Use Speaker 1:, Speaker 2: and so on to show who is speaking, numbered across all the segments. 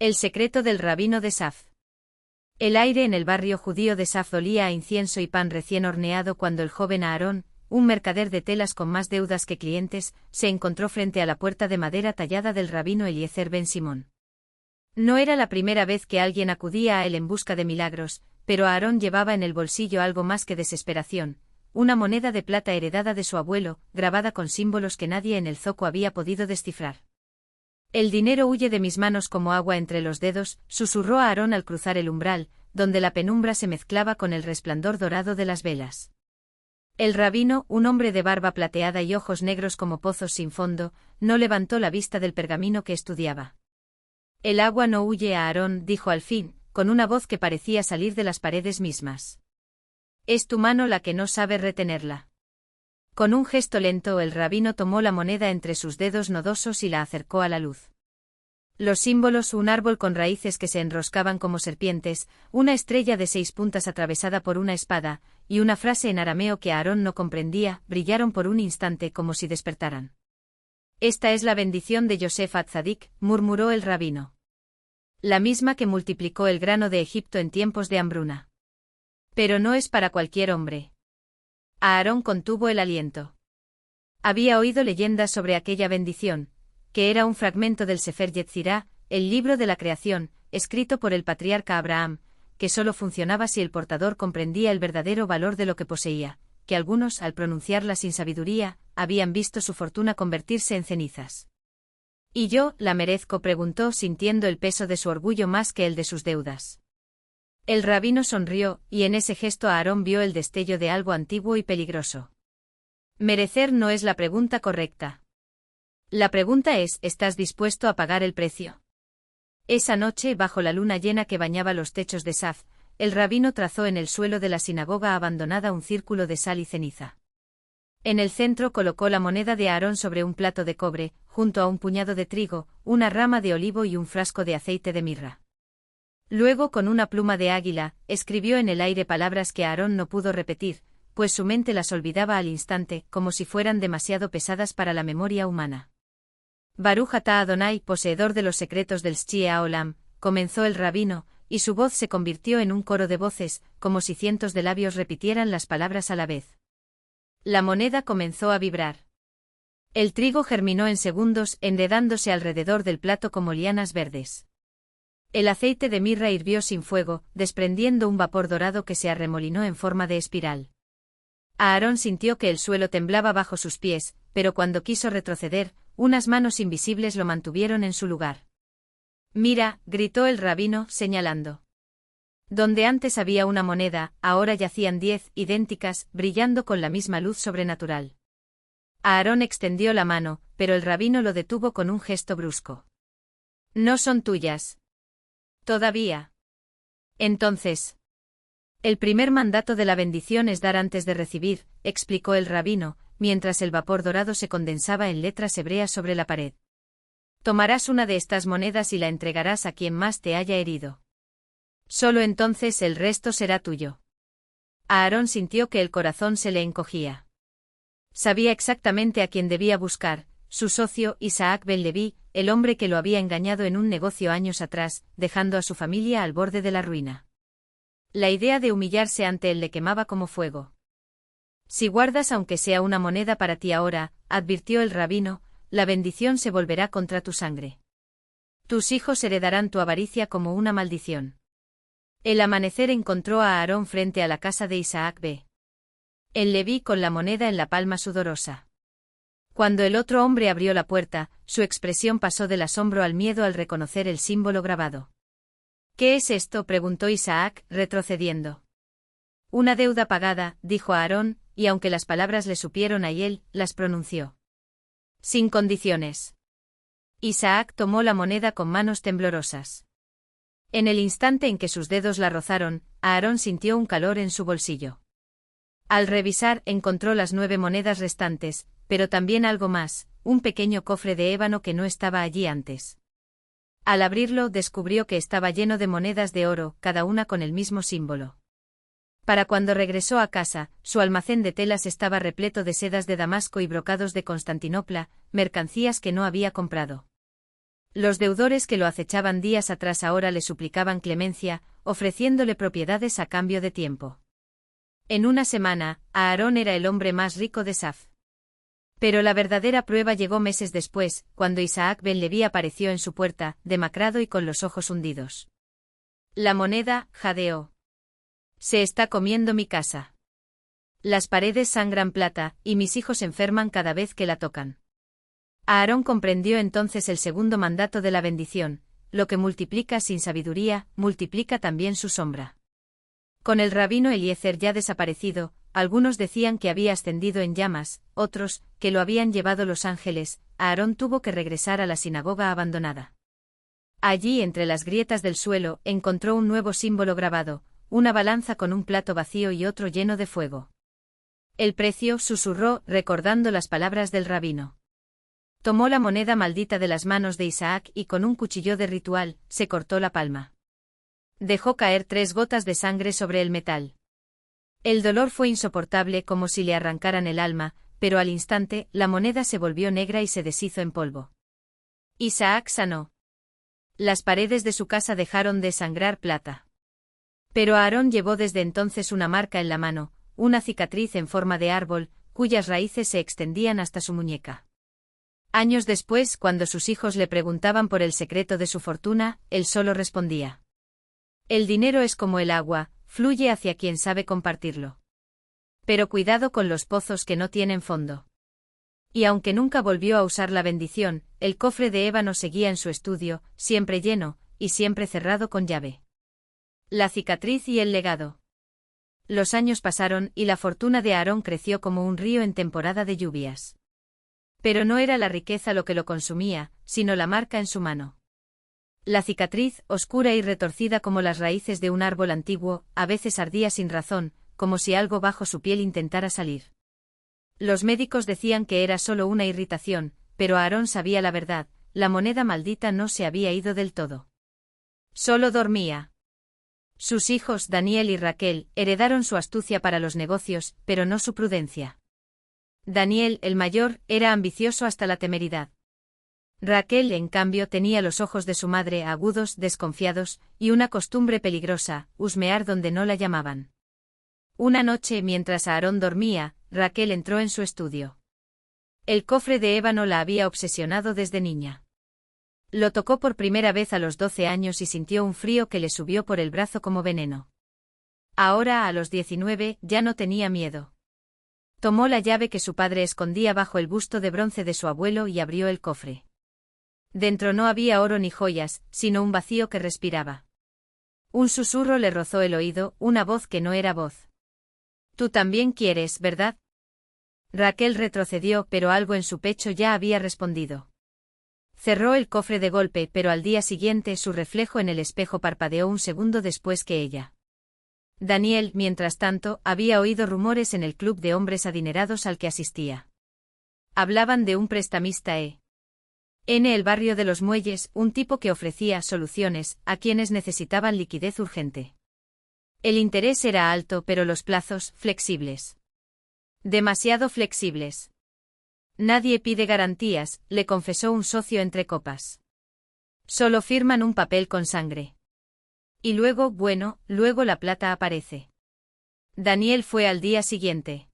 Speaker 1: El secreto del rabino de Saf. El aire en el barrio judío de Saf olía a incienso y pan recién horneado cuando el joven Aarón, un mercader de telas con más deudas que clientes, se encontró frente a la puerta de madera tallada del rabino Eliezer ben Simón. No era la primera vez que alguien acudía a él en busca de milagros, pero Aarón llevaba en el bolsillo algo más que desesperación, una moneda de plata heredada de su abuelo, grabada con símbolos que nadie en el zoco había podido descifrar. El dinero huye de mis manos como agua entre los dedos, susurró Aarón al cruzar el umbral, donde la penumbra se mezclaba con el resplandor dorado de las velas. El rabino, un hombre de barba plateada y ojos negros como pozos sin fondo, no levantó la vista del pergamino que estudiaba. El agua no huye, Aarón, dijo al fin, con una voz que parecía salir de las paredes mismas. Es tu mano la que no sabe retenerla. Con un gesto lento el rabino tomó la moneda entre sus dedos nodosos y la acercó a la luz. Los símbolos, un árbol con raíces que se enroscaban como serpientes, una estrella de 6 puntas atravesada por una espada, y una frase en arameo que Aarón no comprendía, brillaron por un instante como si despertaran. Esta es la bendición de Yosef Atzadik, murmuró el rabino. La misma que multiplicó el grano de Egipto en tiempos de hambruna. Pero no es para cualquier hombre. Aarón contuvo el aliento. Había oído leyendas sobre aquella bendición, que era un fragmento del Sefer Yetzirá, el libro de la creación, escrito por el patriarca Abraham, que solo funcionaba si el portador comprendía el verdadero valor de lo que poseía, que algunos, al pronunciarla sin sabiduría, habían visto su fortuna convertirse en cenizas. ¿Y yo, la merezco?, preguntó, sintiendo el peso de su orgullo más que el de sus deudas. El rabino sonrió, y en ese gesto Aarón vio el destello de algo antiguo y peligroso. Merecer no es la pregunta correcta. La pregunta es, ¿estás dispuesto a pagar el precio? Esa noche, bajo la luna llena que bañaba los techos de Saf, el rabino trazó en el suelo de la sinagoga abandonada un círculo de sal y ceniza. En el centro colocó la moneda de Aarón sobre un plato de cobre, junto a un puñado de trigo, una rama de olivo y un frasco de aceite de mirra. Luego, con una pluma de águila, escribió en el aire palabras que Aarón no pudo repetir, pues su mente las olvidaba al instante, como si fueran demasiado pesadas para la memoria humana. Baruch atá Adonai, poseedor de los secretos del Sh'chi Haolam, comenzó el rabino, y su voz se convirtió en un coro de voces, como si cientos de labios repitieran las palabras a la vez. La moneda comenzó a vibrar. El trigo germinó en segundos, enredándose alrededor del plato como lianas verdes. El aceite de mirra hirvió sin fuego, desprendiendo un vapor dorado que se arremolinó en forma de espiral. Aarón sintió que el suelo temblaba bajo sus pies, pero cuando quiso retroceder, unas manos invisibles lo mantuvieron en su lugar. «Mira», gritó el rabino, señalando. Donde antes había una moneda, ahora yacían 10, idénticas, brillando con la misma luz sobrenatural. Aarón extendió la mano, pero el rabino lo detuvo con un gesto brusco. «No son tuyas. Todavía. Entonces. El primer mandato de la bendición es dar antes de recibir», explicó el rabino, mientras el vapor dorado se condensaba en letras hebreas sobre la pared. Tomarás una de estas monedas y la entregarás a quien más te haya herido. Solo entonces el resto será tuyo. Aarón sintió que el corazón se le encogía. Sabía exactamente a quién debía buscar, su socio Isaac ben Leví, el hombre que lo había engañado en un negocio años atrás, dejando a su familia al borde de la ruina. La idea de humillarse ante él le quemaba como fuego. Si guardas aunque sea una moneda para ti ahora, advirtió el rabino, la bendición se volverá contra tu sangre. Tus hijos heredarán tu avaricia como una maldición. El amanecer encontró a Aarón frente a la casa de Isaac ben Leví con la moneda en la palma sudorosa. Cuando el otro hombre abrió la puerta, su expresión pasó del asombro al miedo al reconocer el símbolo grabado. «¿Qué es esto?», preguntó Isaac, retrocediendo. «Una deuda pagada», dijo Aarón, y aunque las palabras le supieron a él, las pronunció. «Sin condiciones». Isaac tomó la moneda con manos temblorosas. En el instante en que sus dedos la rozaron, Aarón sintió un calor en su bolsillo. Al revisar, encontró las 9 monedas restantes, pero también algo más, un pequeño cofre de ébano que no estaba allí antes. Al abrirlo, descubrió que estaba lleno de monedas de oro, cada una con el mismo símbolo. Para cuando regresó a casa, su almacén de telas estaba repleto de sedas de Damasco y brocados de Constantinopla, mercancías que no había comprado. Los deudores que lo acechaban días atrás ahora le suplicaban clemencia, ofreciéndole propiedades a cambio de tiempo. En una semana, Aarón era el hombre más rico de Saf. Pero la verdadera prueba llegó meses después, cuando Isaac ben Leví apareció en su puerta, demacrado y con los ojos hundidos. La moneda, jadeó. Se está comiendo mi casa. Las paredes sangran plata, y mis hijos enferman cada vez que la tocan. Aarón comprendió entonces el segundo mandato de la bendición: lo que multiplica sin sabiduría, multiplica también su sombra. Con el rabino Eliezer ya desaparecido, algunos decían que había ascendido en llamas, otros, que lo habían llevado los ángeles. Aarón tuvo que regresar a la sinagoga abandonada. Allí, entre las grietas del suelo, encontró un nuevo símbolo grabado, una balanza con un plato vacío y otro lleno de fuego. El precio, susurró, recordando las palabras del rabino. Tomó la moneda maldita de las manos de Isaac y con un cuchillo de ritual, se cortó la palma. Dejó caer 3 gotas de sangre sobre el metal. El dolor fue insoportable, como si le arrancaran el alma, pero al instante, la moneda se volvió negra y se deshizo en polvo. Isaac sanó. Las paredes de su casa dejaron de sangrar plata. Pero Aarón llevó desde entonces una marca en la mano, una cicatriz en forma de árbol, cuyas raíces se extendían hasta su muñeca. Años después, cuando sus hijos le preguntaban por el secreto de su fortuna, él solo respondía: el dinero es como el agua, fluye hacia quien sabe compartirlo. Pero cuidado con los pozos que no tienen fondo. Y aunque nunca volvió a usar la bendición, el cofre de ébano seguía en su estudio, siempre lleno, y siempre cerrado con llave. La cicatriz y el legado. Los años pasaron y la fortuna de Aarón creció como un río en temporada de lluvias. Pero no era la riqueza lo que lo consumía, sino la marca en su mano. La cicatriz, oscura y retorcida como las raíces de un árbol antiguo, a veces ardía sin razón, como si algo bajo su piel intentara salir. Los médicos decían que era solo una irritación, pero Aarón sabía la verdad: la moneda maldita no se había ido del todo. Solo dormía. Sus hijos, Daniel y Raquel, heredaron su astucia para los negocios, pero no su prudencia. Daniel, el mayor, era ambicioso hasta la temeridad. Raquel, en cambio, tenía los ojos de su madre, agudos, desconfiados, y una costumbre peligrosa: husmear donde no la llamaban. Una noche, mientras Aarón dormía, Raquel entró en su estudio. El cofre de ébano la había obsesionado desde niña. Lo tocó por primera vez a los 12 años y sintió un frío que le subió por el brazo como veneno. Ahora, a los 19, ya no tenía miedo. Tomó la llave que su padre escondía bajo el busto de bronce de su abuelo y abrió el cofre. Dentro no había oro ni joyas, sino un vacío que respiraba. Un susurro le rozó el oído, una voz que no era voz. Tú también quieres, ¿verdad? Raquel retrocedió, pero algo en su pecho ya había respondido. Cerró el cofre de golpe, pero al día siguiente su reflejo en el espejo parpadeó un segundo después que ella. Daniel, mientras tanto, había oído rumores en el club de hombres adinerados al que asistía. Hablaban de un prestamista en el barrio de los Muelles, un tipo que ofrecía soluciones a quienes necesitaban liquidez urgente. El interés era alto, pero los plazos, flexibles. Demasiado flexibles. Nadie pide garantías, le confesó un socio entre copas. Solo firman un papel con sangre. Y luego, bueno, luego la plata aparece. Daniel fue al día siguiente.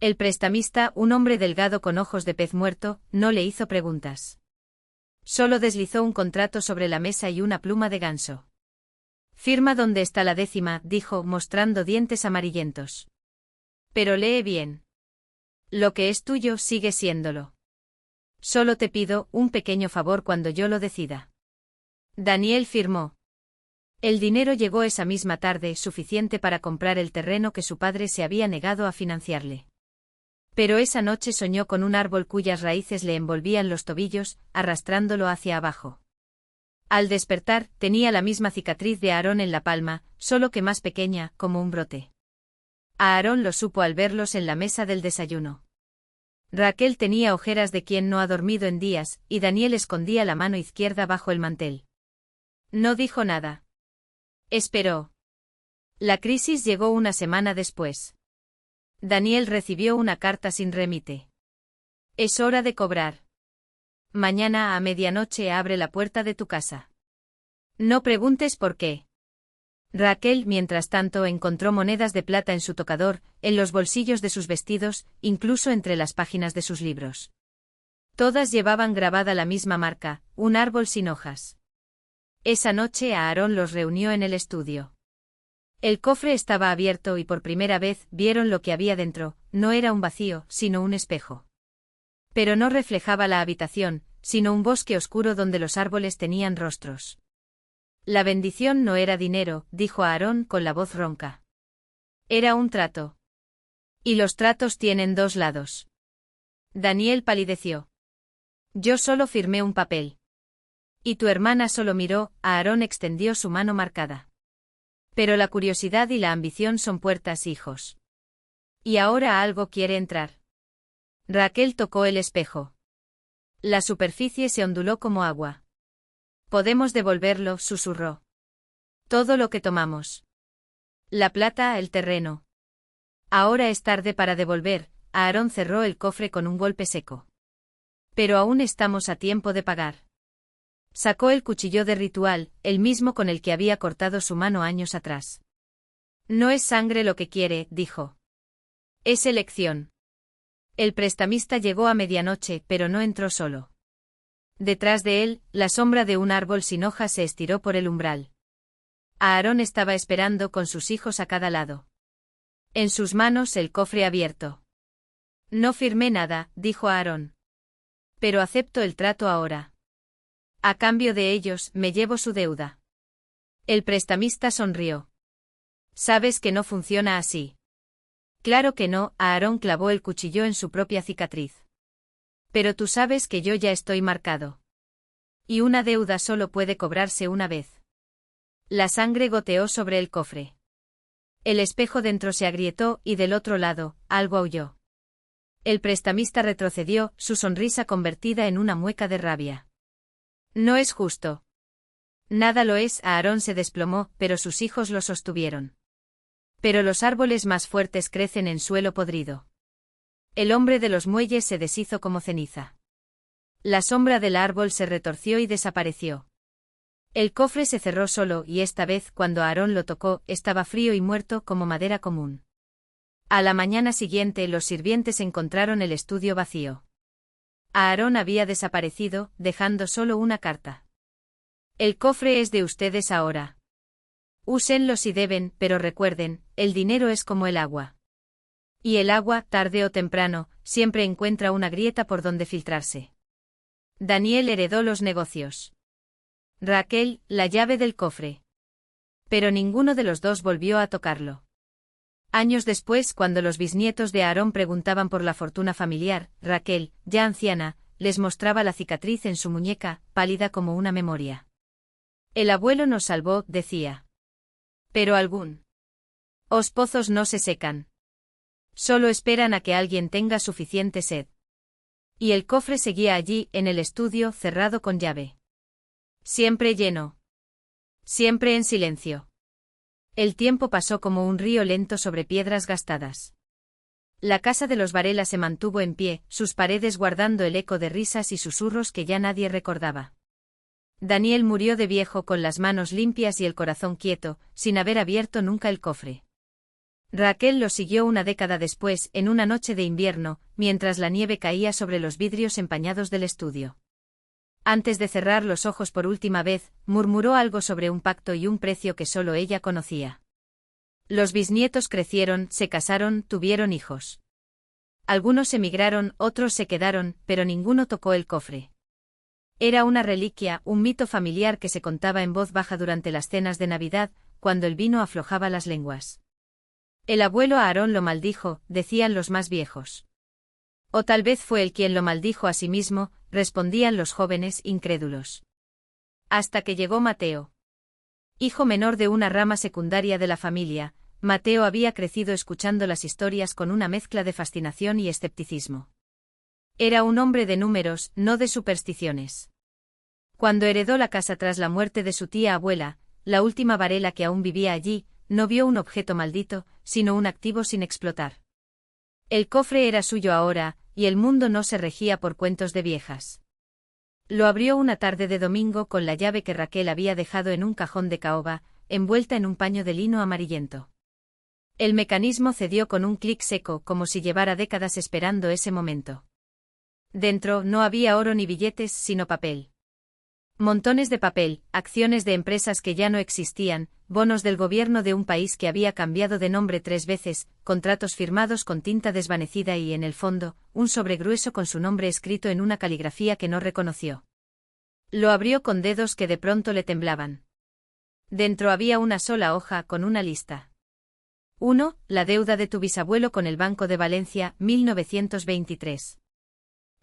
Speaker 1: El prestamista, un hombre delgado con ojos de pez muerto, no le hizo preguntas. Solo deslizó un contrato sobre la mesa y una pluma de ganso. Firma donde está la décima, dijo, mostrando dientes amarillentos. Pero lee bien. Lo que es tuyo sigue siéndolo. Solo te pido un pequeño favor cuando yo lo decida. Daniel firmó. El dinero llegó esa misma tarde, suficiente para comprar el terreno que su padre se había negado a financiarle. Pero esa noche soñó con un árbol cuyas raíces le envolvían los tobillos, arrastrándolo hacia abajo. Al despertar, tenía la misma cicatriz de Aarón en la palma, solo que más pequeña, como un brote. Aarón lo supo al verlos en la mesa del desayuno. Raquel tenía ojeras de quien no ha dormido en días, y Daniel escondía la mano izquierda bajo el mantel. No dijo nada. Esperó. La crisis llegó una semana después. Daniel recibió una carta sin remite. Es hora de cobrar. mañana a medianoche abre la puerta de tu casa. No preguntes por qué. Raquel, mientras tanto, encontró monedas de plata en su tocador, en los bolsillos de sus vestidos, incluso entre las páginas de sus libros. Todas llevaban grabada la misma marca, un árbol sin hojas. Esa noche Aarón los reunió en el estudio. El cofre estaba abierto y por primera vez vieron lo que había dentro, no era un vacío, sino un espejo. Pero no reflejaba la habitación, sino un bosque oscuro donde los árboles tenían rostros. La bendición no era dinero, dijo Aarón con la voz ronca. Era un trato. Y los tratos tienen dos lados. Daniel palideció. Yo solo firmé un papel. Y tu hermana solo miró, Aarón extendió su mano marcada. Pero la curiosidad y la ambición son puertas, hijos. Y ahora algo quiere entrar. Raquel tocó el espejo. La superficie se onduló como agua. Podemos devolverlo, susurró. Todo lo que tomamos. La plata, el terreno. Ahora es tarde para devolver, Aarón cerró el cofre con un golpe seco. Pero aún estamos a tiempo de pagar. Sacó el cuchillo de ritual, el mismo con el que había cortado su mano años atrás. No es sangre lo que quiere, dijo. Es elección. El prestamista llegó a medianoche, pero no entró solo. Detrás de él, la sombra de un árbol sin hojas se estiró por el umbral. Aarón estaba esperando con sus hijos a cada lado. En sus manos el cofre abierto. No firmé nada, dijo Aarón. Pero acepto el trato ahora. A cambio de ellos, me llevo su deuda. El prestamista sonrió. Sabes que no funciona así. Claro que no, Aarón clavó el cuchillo en su propia cicatriz. Pero tú sabes que yo ya estoy marcado. Y una deuda solo puede cobrarse una vez. La sangre goteó sobre el cofre. El espejo dentro se agrietó y del otro lado, algo aulló. El prestamista retrocedió, su sonrisa convertida en una mueca de rabia. No es justo. Nada lo es, Aarón se desplomó, pero sus hijos lo sostuvieron. Pero los árboles más fuertes crecen en suelo podrido. El hombre de los muelles se deshizo como ceniza. La sombra del árbol se retorció y desapareció. El cofre se cerró solo y esta vez, cuando Aarón lo tocó, estaba frío y muerto como madera común. A la mañana siguiente los sirvientes encontraron el estudio vacío. Aarón había desaparecido, dejando solo una carta. El cofre es de ustedes ahora. Úsenlo si deben, pero recuerden, el dinero es como el agua. Y el agua, tarde o temprano, siempre encuentra una grieta por donde filtrarse. Daniel heredó los negocios. Raquel, la llave del cofre. Pero ninguno de los dos volvió a tocarlo. Años después, cuando los bisnietos de Aarón preguntaban por la fortuna familiar, Raquel, ya anciana, les mostraba la cicatriz en su muñeca, pálida como una memoria. El abuelo nos salvó, decía. Pero os pozos no se secan. Solo esperan a que alguien tenga suficiente sed. Y el cofre seguía allí, en el estudio, cerrado con llave. Siempre lleno. Siempre en silencio. El tiempo pasó como un río lento sobre piedras gastadas. La casa de los Varela se mantuvo en pie, sus paredes guardando el eco de risas y susurros que ya nadie recordaba. Daniel murió de viejo con las manos limpias y el corazón quieto, sin haber abierto nunca el cofre. Raquel lo siguió una década después, en una noche de invierno, mientras la nieve caía sobre los vidrios empañados del estudio. Antes de cerrar los ojos por última vez, murmuró algo sobre un pacto y un precio que solo ella conocía. Los bisnietos crecieron, se casaron, tuvieron hijos. Algunos emigraron, otros se quedaron, pero ninguno tocó el cofre. Era una reliquia, un mito familiar que se contaba en voz baja durante las cenas de Navidad, cuando el vino aflojaba las lenguas. El abuelo Aarón lo maldijo, decían los más viejos. O tal vez fue él quien lo maldijo a sí mismo, respondían los jóvenes incrédulos. Hasta que llegó Mateo. Hijo menor de una rama secundaria de la familia, Mateo había crecido escuchando las historias con una mezcla de fascinación y escepticismo. Era un hombre de números, no de supersticiones. Cuando heredó la casa tras la muerte de su tía abuela, la última Varela que aún vivía allí, no vio un objeto maldito, sino un activo sin explotar. El cofre era suyo ahora, y el mundo no se regía por cuentos de viejas. Lo abrió una tarde de domingo con la llave que Raquel había dejado en un cajón de caoba, envuelta en un paño de lino amarillento. El mecanismo cedió con un clic seco, como si llevara décadas esperando ese momento. Dentro no había oro ni billetes, sino papel. Montones de papel, acciones de empresas que ya no existían, bonos del gobierno de un país que había cambiado de nombre 3 veces, contratos firmados con tinta desvanecida y, en el fondo, un sobre grueso con su nombre escrito en una caligrafía que no reconoció. Lo abrió con dedos que de pronto le temblaban. Dentro había una sola hoja con una lista. 1. La deuda de tu bisabuelo con el Banco de Valencia, 1923.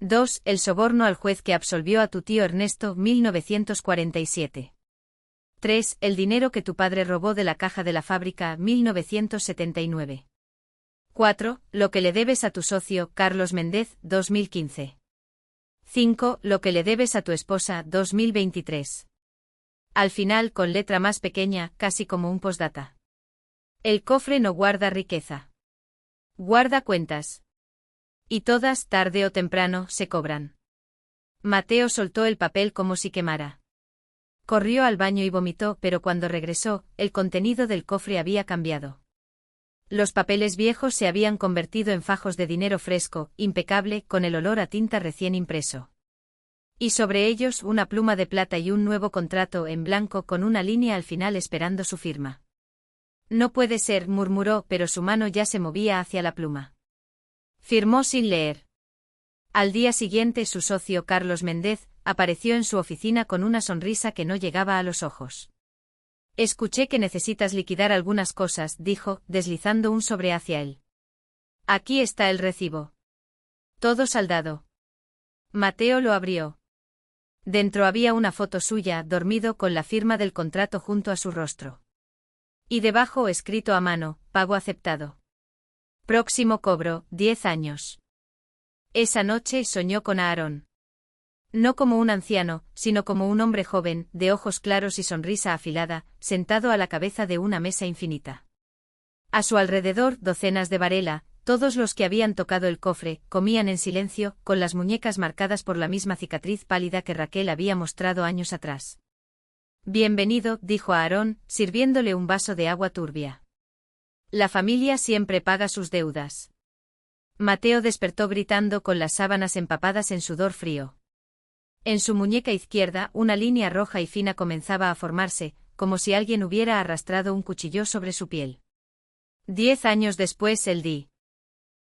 Speaker 1: 2. El soborno al juez que absolvió a tu tío Ernesto, 1947. 3. El dinero que tu padre robó de la caja de la fábrica, 1979. 4. Lo que le debes a tu socio, Carlos Méndez, 2015. 5. Lo que le debes a tu esposa, 2023. Al final, con letra más pequeña, casi como un postdata. El cofre no guarda riqueza. Guarda cuentas. Y todas, tarde o temprano, se cobran. Mateo soltó el papel como si quemara. Corrió al baño y vomitó, pero cuando regresó, el contenido del cofre había cambiado. Los papeles viejos se habían convertido en fajos de dinero fresco, impecable, con el olor a tinta recién impreso. Y sobre ellos una pluma de plata y un nuevo contrato en blanco con una línea al final esperando su firma. No puede ser, murmuró, pero su mano ya se movía hacia la pluma. Firmó sin leer. Al día siguiente su socio Carlos Méndez apareció en su oficina con una sonrisa que no llegaba a los ojos. Escuché que necesitas liquidar algunas cosas, dijo, deslizando un sobre hacia él. Aquí está el recibo. Todo saldado. Mateo lo abrió. Dentro había una foto suya, dormido con la firma del contrato junto a su rostro. Y debajo escrito a mano, pago aceptado. Próximo cobro, 10 años. Esa noche soñó con Aarón. No como un anciano, sino como un hombre joven, de ojos claros y sonrisa afilada, sentado a la cabeza de una mesa infinita. A su alrededor docenas de Varela, todos los que habían tocado el cofre, comían en silencio, con las muñecas marcadas por la misma cicatriz pálida que Raquel había mostrado años atrás. Bienvenido, dijo Aarón, sirviéndole un vaso de agua turbia. La familia siempre paga sus deudas. Mateo despertó gritando con las sábanas empapadas en sudor frío. En su muñeca izquierda una línea roja y fina comenzaba a formarse, como si alguien hubiera arrastrado un cuchillo sobre su piel. 10 años después el día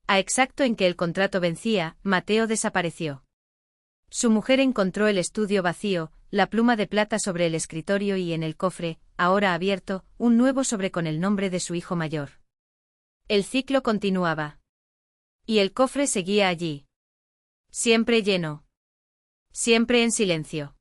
Speaker 1: exacto en que el contrato vencía, Mateo desapareció. Su mujer encontró el estudio vacío, la pluma de plata sobre el escritorio y en el cofre, ahora abierto, un nuevo sobre con el nombre de su hijo mayor. El ciclo continuaba. Y el cofre seguía allí. Siempre lleno. Siempre en silencio.